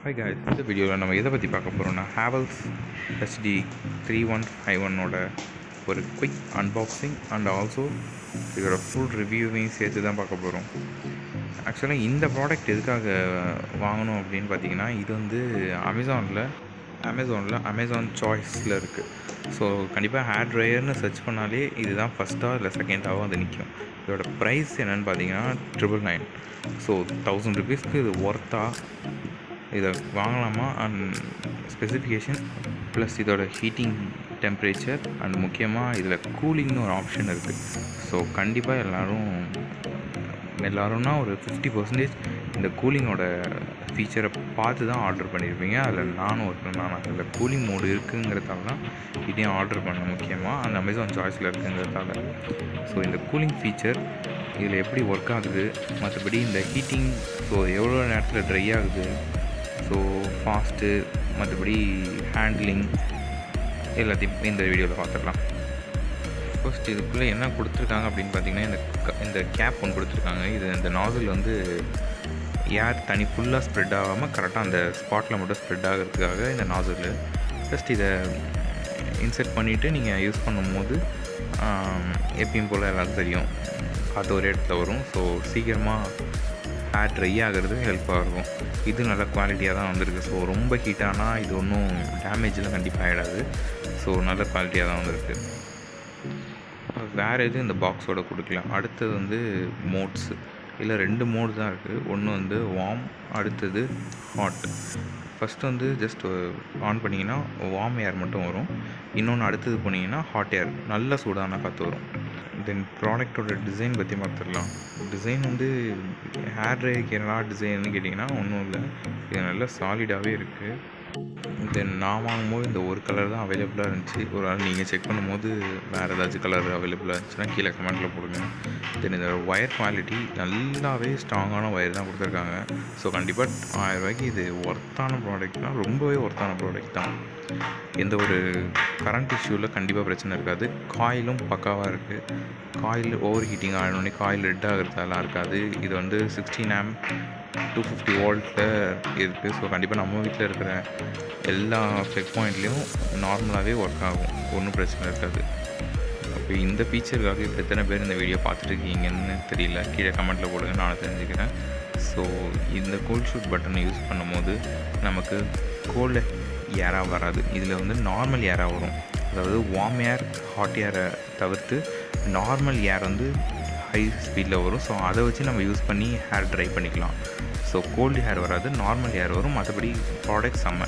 Hi guys, இந்த வீடியோவில் நம்ம எதை பற்றி பார்க்க போகிறோம்னா Havells HD3151 ஒரு குயிக் அன்பாக்சிங் அண்ட் ஆல்சோ இதோட ஃபுல் ரிவ்யூவையும் சேர்த்து தான் பார்க்க போகிறோம். ஆக்சுவலாக இந்த ப்ராடக்ட் எதுக்காக வாங்கணும் அப்படின்னு பார்த்தீங்கன்னா, இது வந்து அமேசான் சாய்ஸில் இருக்குது. ஸோ கண்டிப்பாக ஹேர் ட்ரையர்னு சர்ச் பண்ணாலே இதுதான் ஃபஸ்ட்டாக இல்லை செகண்டாகவும் வந்து நிற்கும். இதோட ப்ரைஸ் என்னென்னு பார்த்தீங்கன்னா 999. ஸோ 1000 rupeesக்கு இது ஒர்த்தா, இதை வாங்கலாமா அண்ட் ஸ்பெசிஃபிகேஷன் ப்ளஸ் இதோட ஹீட்டிங் டெம்பரேச்சர் அண்ட் முக்கியமாக இதில் கூலிங்னு ஒரு ஆப்ஷன் இருக்குது. ஸோ கண்டிப்பாக எல்லோரும்னா ஒரு 50% இந்த கூலிங்கோட ஃபீச்சரை பார்த்து தான் ஆர்டர் பண்ணியிருப்பீங்க. அதில் நானும் அதில் கூலிங் மோடு இருக்குங்கிறதால தான் இதையும் ஆர்டர் பண்ணேன். முக்கியமாக அந்த அமேசான் சாய்ஸில் இருக்குங்கிறதால. ஸோ இந்த கூலிங் ஃபீச்சர் இதில் எப்படி ஒர்க் ஆகுது, மற்றபடி இந்த ஹீட்டிங் ஸோ எவ்வளோ நேரத்தில் ட்ரை ஆகுது, ஸோ ஃபாஸ்ட்டு, மற்றபடி ஹேண்ட்லிங் எல்லாத்தையும் இந்த வீடியோவில் பார்த்துடலாம். ஃபர்ஸ்ட் இதுக்குள்ளே என்ன கொடுத்துருக்காங்க அப்படின்னு பார்த்தீங்கன்னா, இந்த கேப் ஒன்று கொடுத்துருக்காங்க. இது இந்த நாசில் வந்து ஏர் தனி ஃபுல்லாக ஸ்ப்ரெட் ஆகாமல் கரெக்டாக அந்த ஸ்பாட்டில் மட்டும் ஸ்ப்ரெட் ஆகிறதுக்காக இந்த நாசில். ஜஸ்ட் இதை இன்செர்ட் பண்ணிவிட்டு நீங்கள் யூஸ் பண்ணும்போது எப்பயும் போல் எல்லாருக்கும் தெரியும், காற்று ஒரே இடத்துல வரும். ஸோ சீக்கிரமாக ஹேர் ட்ரை ஆகிறது ஹெல்ப்பாக இருக்கும். இது நல்ல குவாலிட்டியாக தான் வந்திருக்கு. ஸோ ரொம்ப ஹீட்டானால் இது ஒன்றும் டேமேஜெலாம் கண்டிப்பாக ஆகிடாது. ஸோ நல்ல குவாலிட்டியாக தான் வந்திருக்கு. வேறு எதுவும் இந்த பாக்ஸோட கொடுக்கலாம். அடுத்தது வந்து மோட்ஸு. இதில் 2 மோடு தான் இருக்குது. ஒன்று வந்து வார்ம், அடுத்தது ஹாட். ஃபஸ்ட்டு வந்து ஜஸ்ட் ஆன் பண்ணிங்கன்னா வார்ம் ஏர் மட்டும் வரும். இன்னொன்று அடுத்தது போனீங்கன்னா ஹாட் ஏர், நல்ல சூடான காற்று வரும். தென் ப்ராடக்டோட டிசைன் பற்றி பார்த்துடலாம். டிசைன் வந்து ஹேர் ட்ரையருக்கு என்ன டிசைன்னு கேட்டிங்கன்னா ஒன்றும் இல்லை, இது நல்லா சாலிடாகவே இருக்குது. தென் நான் வாங்கும்போது இந்த ஒரு கலர் தான் அவைலபிளாக இருந்துச்சு. ஒரு நாள் நீங்கள் செக் பண்ணும்போது வேறு ஏதாச்சும் கலர் அவைலபிளாக இருந்துச்சுன்னா கீழே கமெண்ட்டில் போடுங்க. தென் இந்த ஒயர் குவாலிட்டி நல்லாவே ஸ்ட்ராங்கான ஒயர் தான் கொடுத்துருக்காங்க. ஸோ கண்டிப்பாக 1000 ரூபாய்க்கு இது ஒர்த்தான ப்ராடக்ட் தான், ரொம்பவே ஒர்த்தான ப்ராடக்ட் தான். எந்த ஒரு கரண்ட் இஷ்யூவில் கண்டிப்பாக பிரச்சனை இருக்காது. காயிலும் பக்காவாக இருக்குது. காயில் ஓவர் ஹீட்டிங் ஆகணுன்னே காயில் ரெட் ஆகிறதெல்லாம் இருக்காது. இது வந்து 16 amp 250 voltல இருக்குது. ஸோ கண்டிப்பாக நம்ம வீட்டில் இருக்கிற எல்லா ஃப்ளக் பாயிண்ட்லேயும் நார்மலாகவே ஒர்க் ஆகும், ஒன்றும் பிரச்சனை இருக்காது. அப்போ இந்த ஃபீச்சருக்காக இப்போ எத்தனை பேர் இந்த வீடியோ பார்த்துட்ருக்கீங்கன்னு தெரியல, கீழே கமெண்ட்டில் போடுங்க, நான் தெரிஞ்சுக்கிறேன். ஸோ இந்த கோல்ட் ஷூட் பட்டனை யூஸ் பண்ணும்போது நமக்கு கோல்டு ஏராக வராது. இதில் வந்து நார்மல் ஏராக வரும். அதாவது வார்ம் ஏர், ஹாட் ஏரை தவிர்த்து நார்மல் ஏர் வந்து ஹை ஸ்பீடில் வரும். ஸோ அதை வச்சு நம்ம யூஸ் பண்ணி ஹேர் ட்ரை பண்ணிக்கலாம். ஸோ கோல்டு ஹேர் வராது, நார்மல் ஏர் வரும். மற்றபடி ப்ராடக்ட் செம்ம.